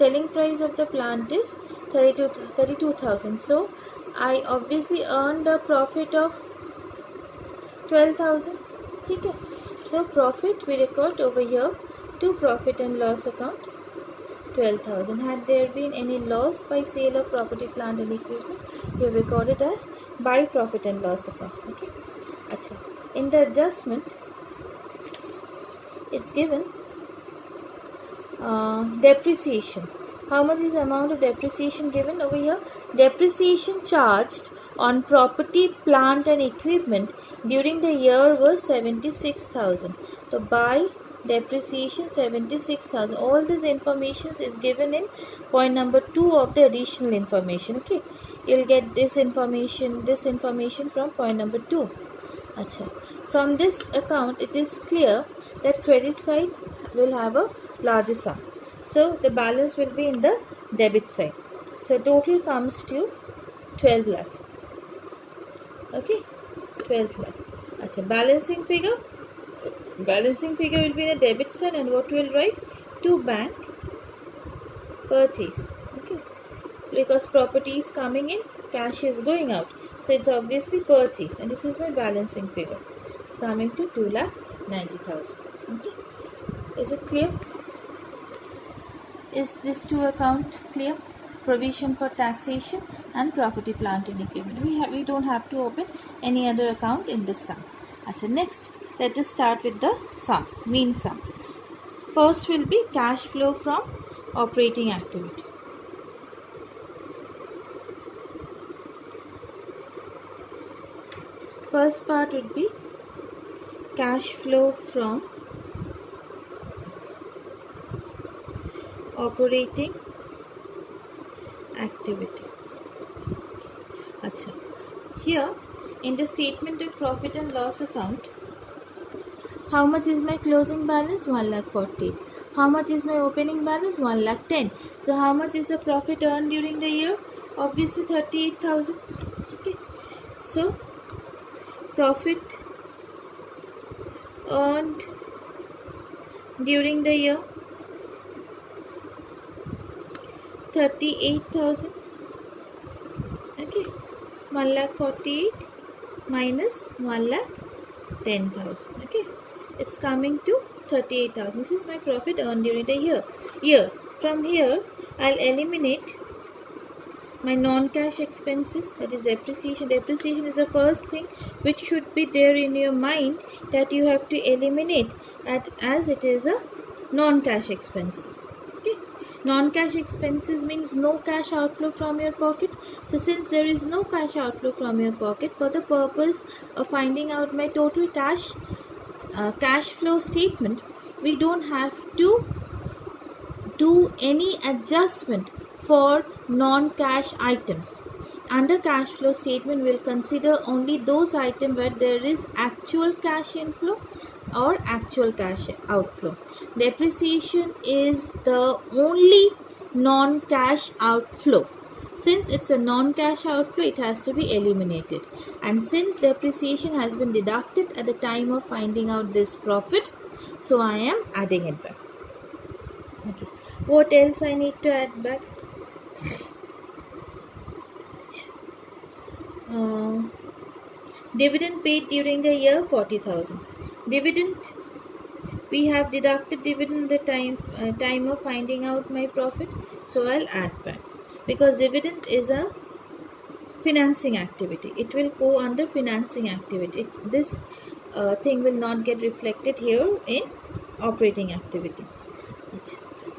selling price of the plant is 32,000. So I obviously earned a profit of 12,000. Okay. So profit we record over here to profit and loss account 12,000. Had there been any loss by sale of property, plant and equipment, you have recorded as by profit and loss account. Okay. Achha. In the adjustment, it's given depreciation. How much is the amount of depreciation given over here? Depreciation charged on property, plant and equipment during the year was 76,000. So by depreciation 76,000. All this information is given in point number 2 of the additional information. Okay, you'll get this information from point number 2. Achha. From this account, it is clear that credit side will have a larger sum. So the balance will be in the debit side. So total comes to 12 lakh. Okay, 12 lakh. Achha, balancing figure will be in the debit side, and what we'll write? To bank purchase. Okay, because property is coming in, cash is going out. So it's obviously purchase, and this is my balancing figure. It's coming to 2,90,000. Okay, is it clear? Is this two account clear? Provision for taxation and property, plant and equipment. We don't have to open any other account in this sum. Achha, next let us start with the sum, mean sum. First will be cash flow from operating activity. First part would be cash flow from operating activity. Achha. Here in the statement of profit and loss account, how much is my closing balance? 1,40,000. How much is my opening balance? 1,10,000. So how much is the profit earned during the year? Obviously 38,000. Okay. So profit earned during the year 38,000. Okay, 1,48,000 minus 1,10,000. Okay, it's coming to 38,000. This is my profit earned during the year. From here, I'll eliminate my non-cash expenses, that is depreciation. Depreciation is the first thing which should be there in your mind, that you have to eliminate as it is a non-cash expenses. Okay, non-cash expenses means no cash outflow from your pocket. So since there is no cash outflow from your pocket, for the purpose of finding out my total cash flow statement, we don't have to do any adjustment for non-cash items. Under cash flow statement, we'll consider only those items where there is actual cash inflow or actual cash outflow. Depreciation is the only non-cash outflow. Since it's a non-cash outflow, it has to be eliminated. And since depreciation has been deducted at the time of finding out this profit, so I am adding it back. Okay. What else I need to add back? Dividend paid during the year 40,000. Dividend, we have deducted dividend at the time of finding out my profit, so I'll add back, because dividend is a financing activity. It will go under financing activity. This thing will not get reflected here in operating activity.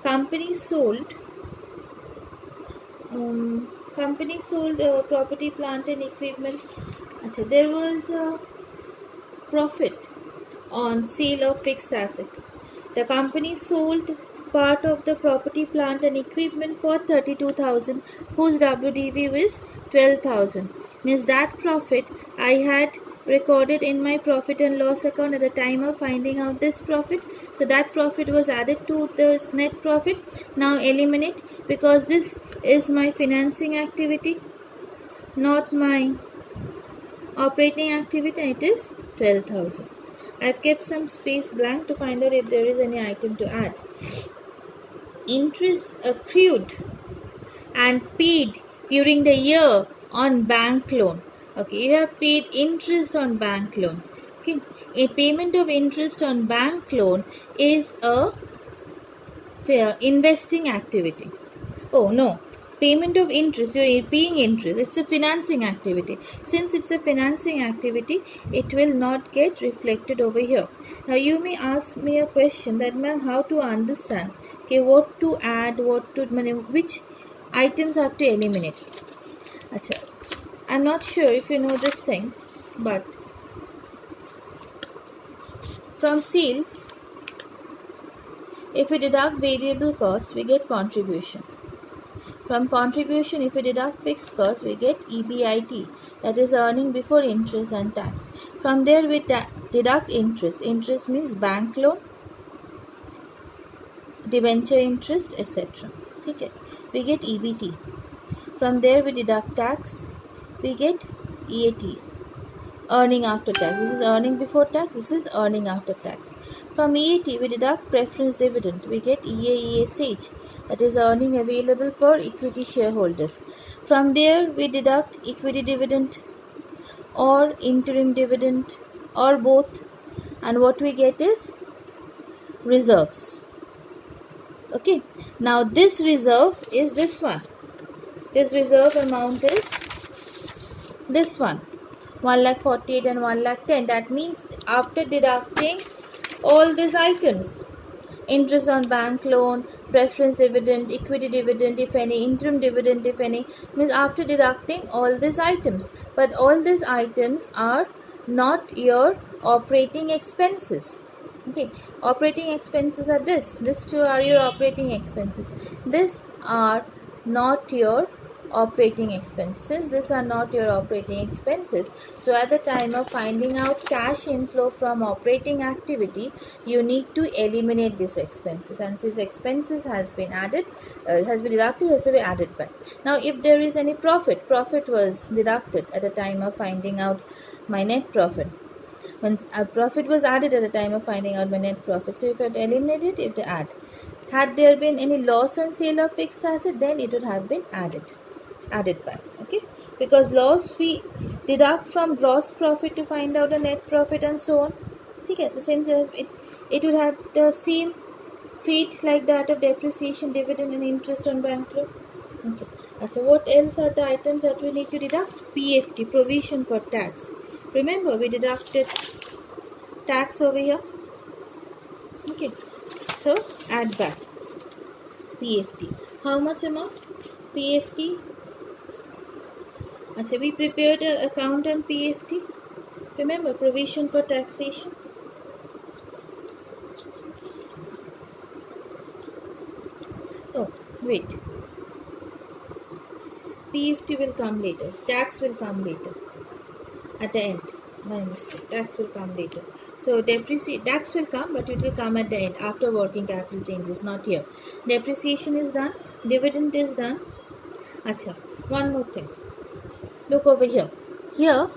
Company sold property, plant and equipment. Achha, there was a profit on sale of fixed asset. The company sold part of the property, plant and equipment for 32,000, whose WDV was 12,000. Means that profit I had recorded in my profit and loss account at the time of finding out this profit. So that profit was added to this net profit. Now eliminate, because this is my financing activity, not my operating activity. It is 12,000. I've kept some space blank to find out if there is any item to add. interest accrued and paid during the year on bank loan. Okay, you have paid interest on bank loan. Okay, a payment of interest on bank loan is a investing activity. Oh no, payment of interest, you're paying interest, it's a financing activity. Since it's a financing activity, it will not get reflected over here. Now you may ask me a question that, ma'am, how to understand, okay, what to add, which items have to eliminate. Achha, I'm not sure if you know this thing, but from sales, if we deduct variable costs, we get contribution. From contribution, if we deduct fixed costs, we get EBIT, that is earning before interest and tax. From there, we deduct interest. Interest means bank loan, debenture interest, etc. Okay. We get EBT. From there, we deduct tax. We get EAT, earning after tax. This is earning before tax. This is earning after tax. From EAT, we deduct preference dividend. We get EAESH, that is earning available for equity shareholders. From there, we deduct equity dividend or interim dividend or both, and what we get is reserves. Okay, now this reserve is this one. This reserve amount is this one, 1,48,000 and 1,10,000. That means after deducting all these items, interest on bank loan, preference dividend, equity dividend if any, interim dividend if any, means after deducting all these items. But all these items are not your operating expenses. Okay, operating expenses are this. These two are your operating expenses. These are not your operating expenses. These are not your operating expenses. So at the time of finding out cash inflow from operating activity, you need to eliminate these expenses, and since expenses has been added, has been deducted, has to be added back. Now if there is any profit was deducted at the time of finding out my net profit. When a profit was added at the time of finding out my net profit, so if you have to eliminate it, you have to add. Had there been any loss on sale of fixed asset, then it would have been added back. Okay, because loss we deduct from gross profit to find out the net profit and so on. Okay, the sense it would have the same fate like that of depreciation, dividend and interest on bank loan. Okay, so what else are the items that we need to deduct? PFT, provision for tax. Remember, we deducted tax over here. Okay, so add back PFT. How much amount? PFT. Achha, we prepared an account on PFT. Remember, provision for taxation. Oh, wait. PFT will come later. Tax will come later. At the end. My mistake. Tax will come later. So tax will come, but it will come at the end after working capital changes, not here. Depreciation is done. Dividend is done. Achha, one more thing. Look over here. Here,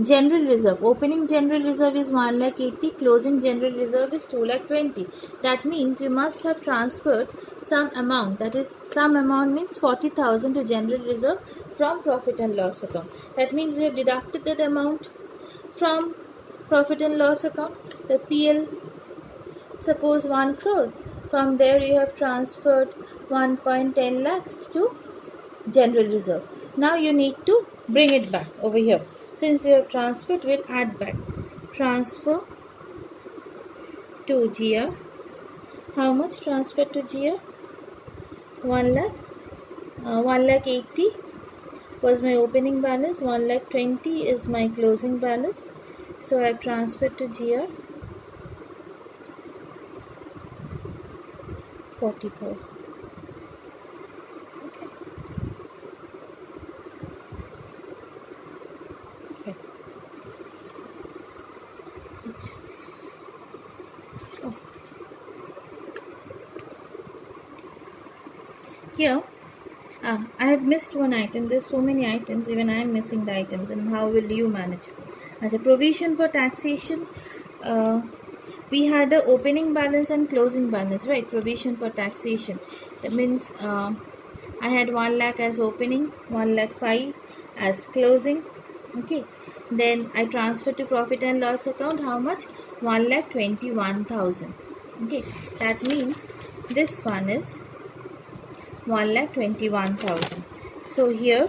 general reserve. Opening general reserve is 1,80,000. Closing general reserve is 2,20,000. That means you must have transferred some amount. That is, some amount means 40,000 to general reserve from profit and loss account. That means you have deducted that amount from profit and loss account. The PL, suppose 1 crore. From there you have transferred 1.10 lakhs to general reserve. Now you need to bring it back over here. Since you have transferred, we'll add back. Transfer to GR. How much transfer to GR? 1 lakh. 1,80,000 was my opening balance. 1,20,000 is my closing balance. So I have transferred to GR 40,000. Okay. Okay. Oh. Here, I have missed one item. There's so many items, even I am missing the items. And how will you manage? As a provision for taxation, we had the opening balance and closing balance, right? Provision for taxation. That means I had 1 lakh as opening, 1 lakh 5 as closing. Okay. Then I transfer to profit and loss account. How much? 1 lakh 21,000. Okay. That means this one is 1 lakh 21,000. So here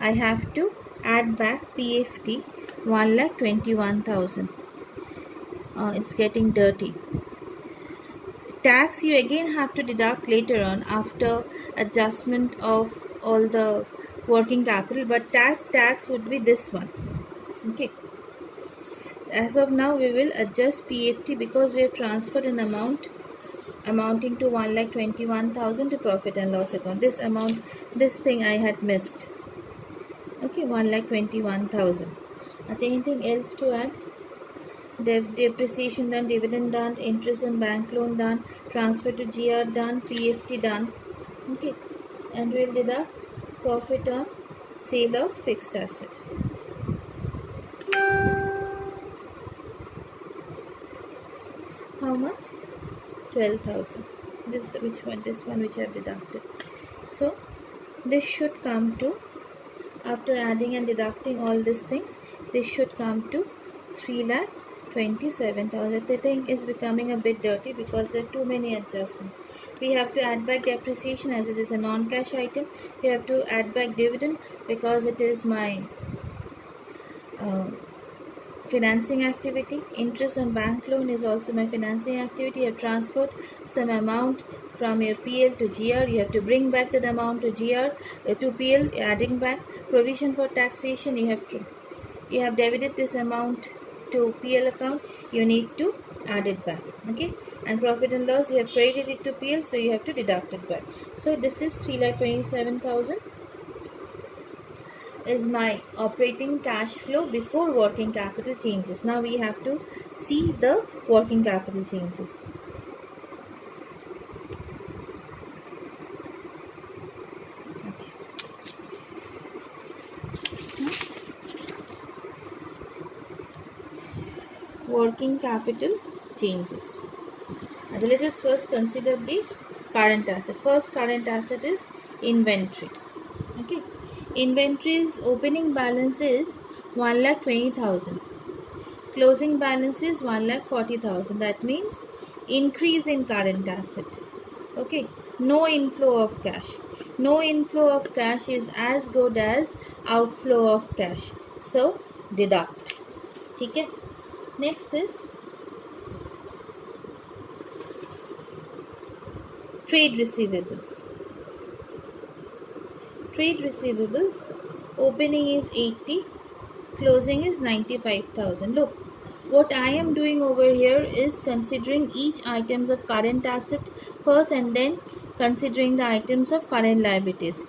I have to add back PFT 1 lakh 21,000. It's getting dirty. Tax you again have to deduct later on after adjustment of all the working capital, but tax would be this one. Okay. As of now, we will adjust PFT because we have transferred an amount amounting to 1 lakh 21,000 to profit and loss account. This amount, this thing I had missed. Okay, 1 lakh 21,000. Anything else to add? Depreciation done, dividend done, interest on bank loan done, transfer to GR done, PFT done. Okay, and we'll deduct profit on sale of fixed asset. How much? 12,000. This is which one? This one which I have deducted. So this should come to, after adding and deducting all these things, this should come to 3,27,000. The thing is becoming a bit dirty because there are too many adjustments. We have to add back depreciation as it is a non-cash item. We have to add back dividend because it is my financing activity. Interest on bank loan is also my financing activity. You have transferred some amount from your PL to GR. You have to bring back that amount to GR to PL, adding back. Provision for taxation, you have debited this amount to PL account, you need to add it back. Okay, and profit and loss, you have credited it to PL, so you have to deduct it back. So this is 3,27,000 is my operating cash flow before working capital changes. Now we have to see the working capital changes. Working capital changes. Now let us first consider the current asset. First current asset is inventory. Okay, inventory's opening balance is 1,20,000. Closing balance is 1,40,000. That means increase in current asset. Okay, no inflow of cash. No inflow of cash is as good as outflow of cash. So deduct. Okay. Next is trade receivables. Trade receivables opening is 80, closing is 95,000. Look, what I am doing over here is considering each items of current asset first and then considering the items of current liabilities.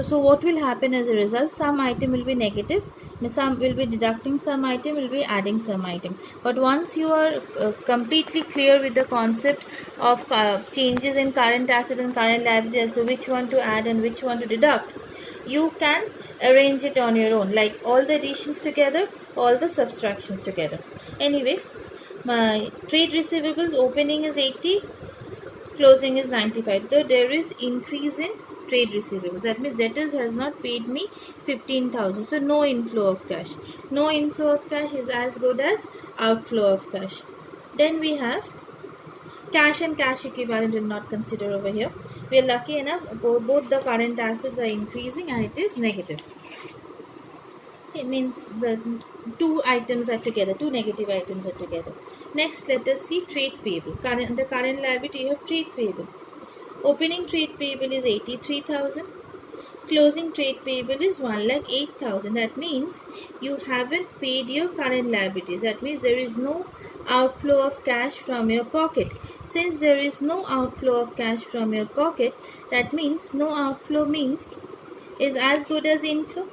So what will happen as a result? Some item will be negative, some will be deducting some item, will be adding some item. But once you are completely clear with the concept of changes in current asset and current liability as to which one to add and which one to deduct, you can arrange it on your own, like all the additions together, all the subtractions together. Anyways, my trade receivables opening is 80, closing is 95. So there is increase in trade receivables. That means debtors has not paid me 15,000. So no inflow of cash. No inflow of cash is as good as outflow of cash. Then we have cash and cash equivalent will not consider over here. We are lucky enough both the current assets are increasing and it is negative. It means the two items are together, two negative items are together. Next, let us see trade payable. The current liability, you have trade payable. Opening trade payable is 83,000. Closing trade payable is 1,08,000. That means you haven't paid your current liabilities. That means there is no outflow of cash from your pocket. Since there is no outflow of cash from your pocket, that means no outflow means is as good as inflow.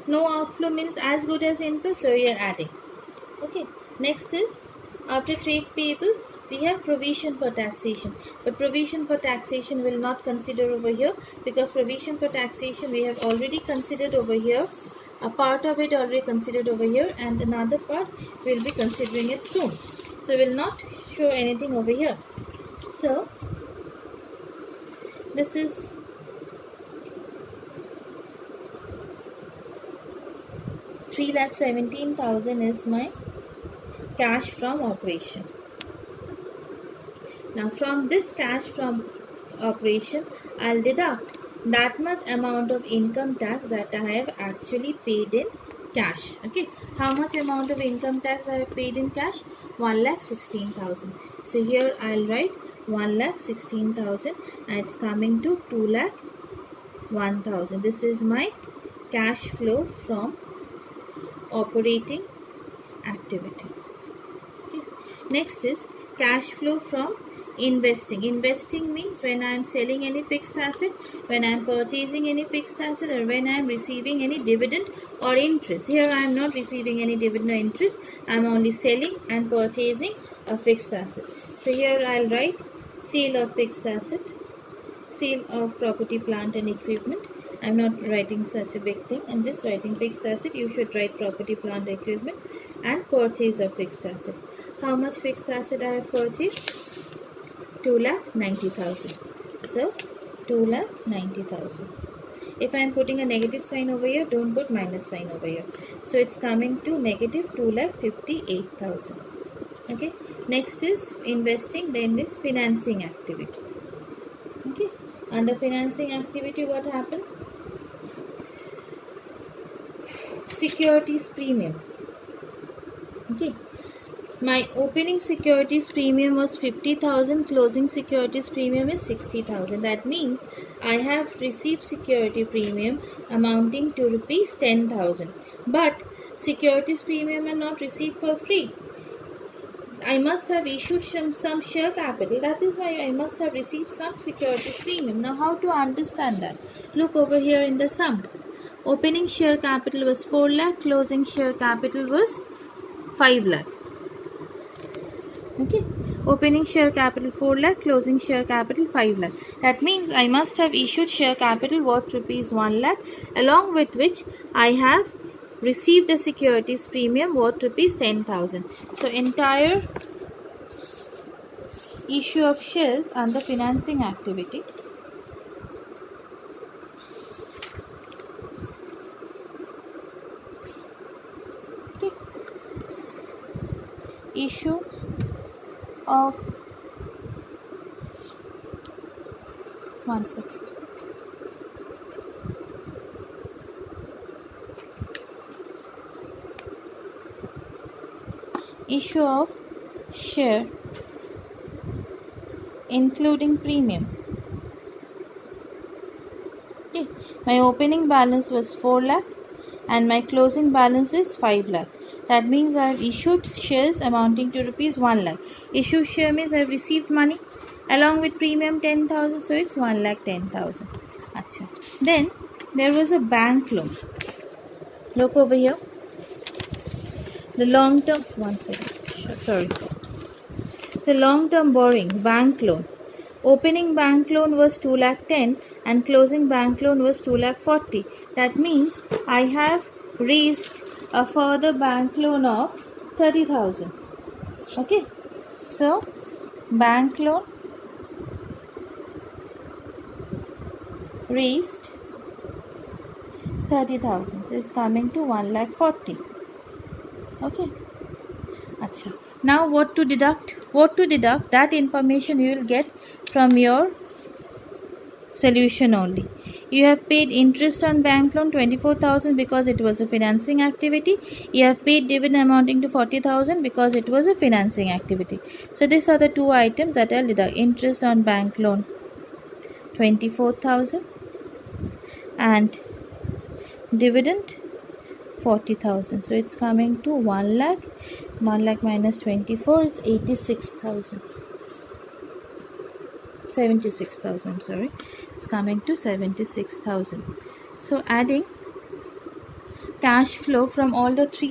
No outflow means as good as inflow, so you are adding. Okay. Next is after trade payable, we have provision for taxation. But provision for taxation will not consider over here because provision for taxation we have already considered over here. A part of it already considered over here and another part we will be considering it soon. so will not show anything over here. So this is 3,17,000 is my cash from operation. Now from this cash from operation, I'll deduct that much amount of income tax that I have actually paid in cash. Okay, how much amount of income tax I have paid in cash? 1,16,000. So here I'll write 1,16,000 and it's coming to 2,01,000. This is my cash flow from operating activity. Okay. Next is cash flow from investing. Investing means when I am selling any fixed asset, when I am purchasing any fixed asset, or when I am receiving any dividend or interest. Here I am not receiving any dividend or interest. I am only selling and purchasing a fixed asset. So here I will write sale of fixed asset, sale of property, plant and equipment. I am not writing such a big thing. I am just writing fixed asset. You should write property, plant, equipment, and purchase of fixed asset. How much fixed asset I have purchased? 2,90,000. So 2,90,000. If I am putting a negative sign over here, don't put minus sign over here. So it's coming to negative 2,58,000. Okay. Next is investing. Then is financing activity. Okay. Under financing activity, what happened? Securities premium. Okay. My opening securities premium was 50,000, closing securities premium is 60,000. That means I have received security premium amounting to rupees 10,000. But securities premium are not received for free. I must have issued some share capital. That is why I must have received some securities premium. Now how to understand that? Look over here in the sum. Opening share capital was 4 lakh, closing share capital was 5 lakh. Okay, opening share capital 4 lakh, closing share capital 5 lakh. That means I must have issued share capital worth rupees 1 lakh, along with which I have received a securities premium worth rupees 10,000. So entire issue of shares under financing activity issue of one second. Issue of share including premium. Okay, my opening balance was 4 lakh and my closing balance is 5 lakh. That means I have issued shares amounting to rupees 1 lakh. Issued share means I have received money along with premium 10,000, so it's 1,10,000. Achha. Then there was a bank loan. Look over here. The long term, one second, sorry. So long term borrowing, bank loan. Opening bank loan was 2,10,000 and closing bank loan was 2,40,000. That means I have raised a further bank loan of 30,000. Okay, so bank loan raised 30,000. So it's coming to 1,40,000. Okay. Achha. Now what to deduct? What to deduct? That information you will get from your solution only. You have paid interest on bank loan 24,000 because it was a financing activity. You have paid dividend amounting to 40,000 because it was a financing activity. So these are the two items that I'll deduct. Interest on bank loan 24,000 and dividend 40,000. So it's coming to 1 lakh. 1 lakh minus 24 is 86,000. 76,000. I'm sorry. It's coming to 76,000. So adding cash flow from all the three